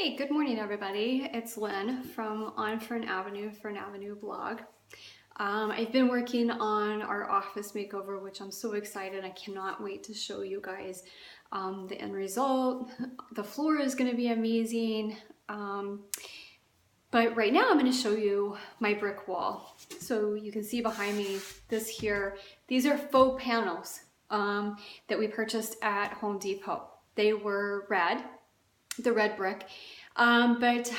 Hey, good morning everybody. It's Lynn from Fern Avenue Blog. I've been working on our office makeover, which I'm so excited. I cannot wait to show you guys the end result. The floor is going to be amazing. But right now I'm going to show you my brick wall. So you can see behind me this here. These are faux panels that we purchased at Home Depot. They were red. The red brick, but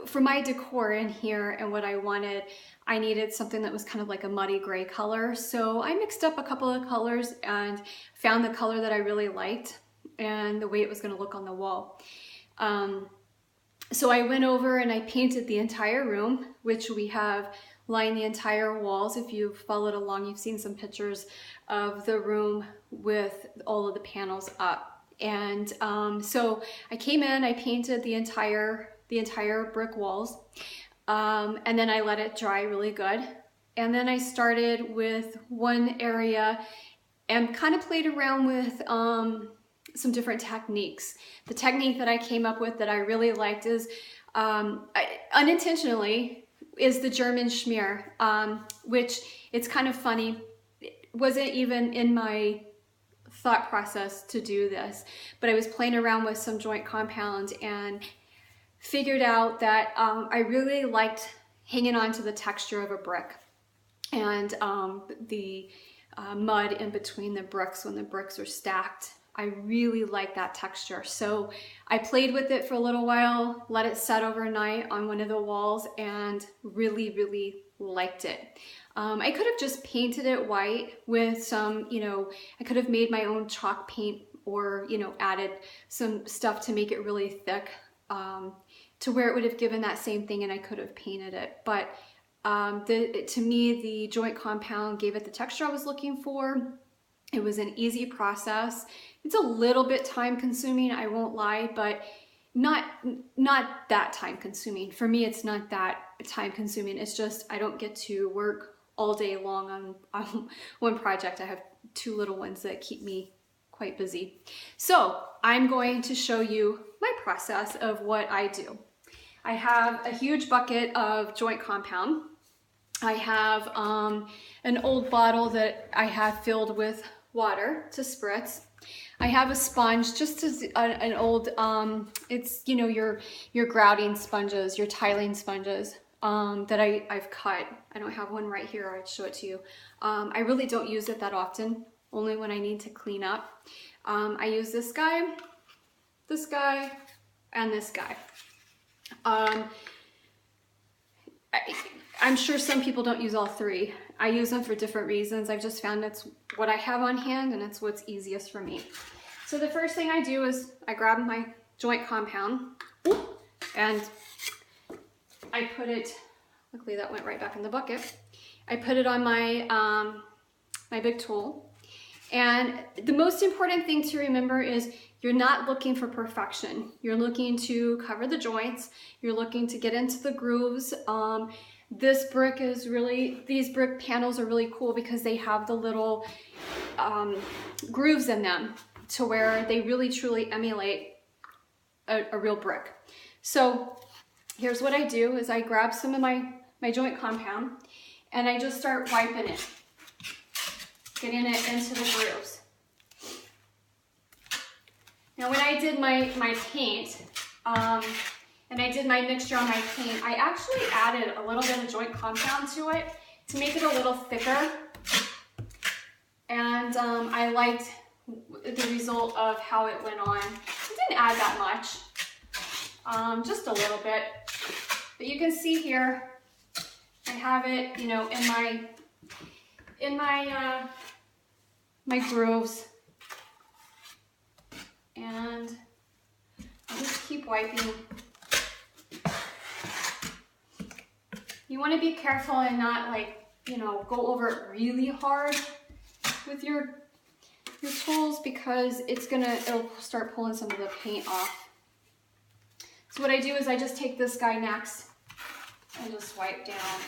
for my decor in here and what I wanted, I needed something that was kind of like a muddy gray color. So I mixed up a couple of colors and found the color that I really liked and the way it was going to look on the wall. So I went over and I painted the entire room, which we have lined the entire walls. If you've followed along, you've seen some pictures of the room with all of the panels up. And so I came in, I painted the entire brick walls, and then I let it dry really good. And then I started with one area and kind of played around with some different techniques. The technique that I came up with that I really liked is, unintentionally, is the German schmear, which it's kind of funny. It wasn't even in my thought process to do this, but I was playing around with some joint compound and figured out that I really liked hanging on to the texture of a brick and the mud in between the bricks when the bricks are stacked. I really like that texture. So I played with it for a little while, let it set overnight on one of the walls, and really liked it. I could have just painted it white with some, I could have made my own chalk paint or, added some stuff to make it really thick to where it would have given that same thing and I could have painted it. But to me, the joint compound gave it the texture I was looking for. It was an easy process. It's a little bit time consuming, I won't lie, but not that time consuming. For me, it's not that time consuming. It's just I don't get to work all day long on one project. I have two little ones that keep me quite busy. So I'm going to show you my process of what I do. I have a huge bucket of joint compound. I have an old bottle that I have filled with water to spritz. I have a sponge, just as an old, it's, your grouting sponges, your tiling sponges that I've cut. I don't have one right here, I'd show it to you. I really don't use it that often, only when I need to clean up. I use this guy, and this guy. I'm sure some people don't use all three. I use them for different reasons. I've just found it's what I have on hand and it's what's easiest for me. So the first thing I do is I grab my joint compound and I put it, luckily that went right back in the bucket. I put it on my, my big tool. And the most important thing to remember is you're not looking for perfection. You're looking to cover the joints. You're looking to get into the grooves. This brick is really, these brick panels are really cool because they have the little grooves in them to where they really truly emulate a real brick. So here's what I do is I grab some of my joint compound and I just start wiping it, getting it into the grooves. Now when I did my paint, and I did my mixture on my paint, I actually added a little bit of joint compound to it to make it a little thicker. And I liked the result of how it went on. I didn't add that much, just a little bit. But you can see here, I have it, in my grooves. And I'll just keep wiping. You want to be careful and not go over it really hard with your tools because it'll start pulling some of the paint off. So what I do is I just take this guy next and just wipe down.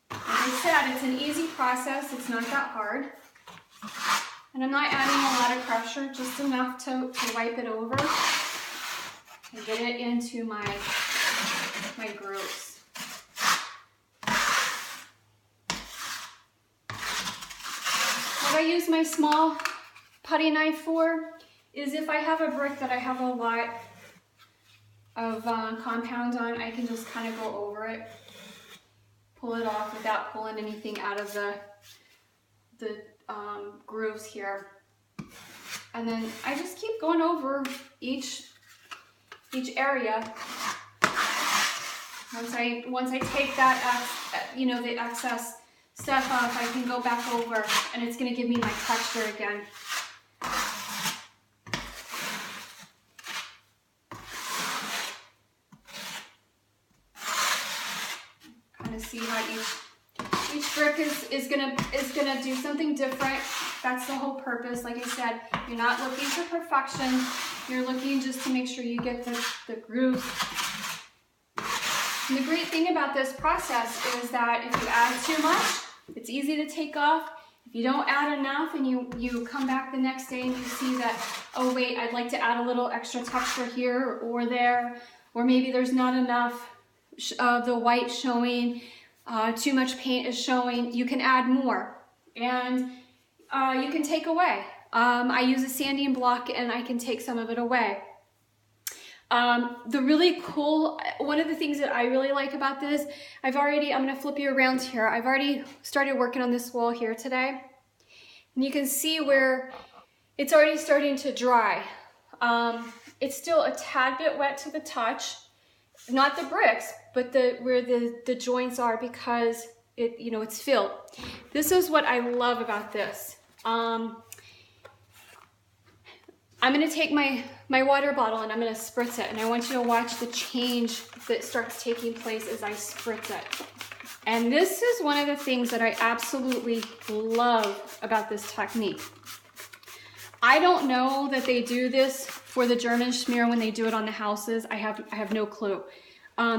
Like I said, it's an easy process. It's not that hard. And I'm not adding a lot of pressure, just enough to wipe it over. and get it into my grooves. What I use my small putty knife for is if I have a brick that I have a lot of compound on, I can just kind of go over it, pull it off without pulling anything out of the grooves here. And then I just keep going over each area. Once I take that, the excess stuff off, I can go back over, and it's going to give me my texture again. Kind of see how each brick is gonna do something different. That's the whole purpose. Like I said, you're not looking for perfection. You're looking just to make sure you get the grooves. And the great thing about this process is that if you add too much, it's easy to take off. If you don't add enough and you come back the next day and you see that, oh wait, I'd like to add a little extra texture here or there, or maybe there's not enough of the white showing, too much paint is showing, you can add more. And you can take away. I use a sanding block and I can take some of it away. The really cool, one of the things that I really like about this, I'm gonna flip you around here. I've already started working on this wall here today. And you can see where it's already starting to dry. It's still a tad bit wet to the touch, not the bricks, but where the joints are, because it's filled. This is what I love about this. I'm gonna take my water bottle and I'm gonna spritz it, and I want you to watch the change that starts taking place as I spritz it. And this is one of the things that I absolutely love about this technique. I don't know that they do this for the German schmear when they do it on the houses. I have no clue.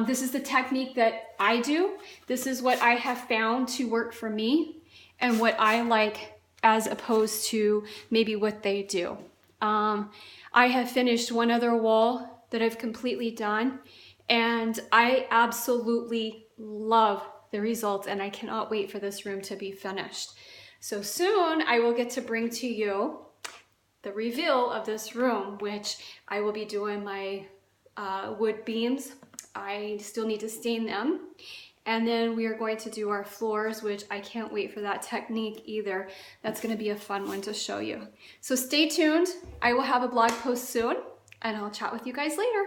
This is the technique that I do. This is what I have found to work for me and what I like as opposed to maybe what they do. I have finished one other wall that I've completely done, and I absolutely love the results, and I cannot wait for this room to be finished. So soon I will get to bring to you the reveal of this room, which I will be doing my wood beams. I still need to stain them. And then we are going to do our floors, which I can't wait for that technique either. That's gonna be a fun one to show you. So stay tuned. I will have a blog post soon, and I'll chat with you guys later.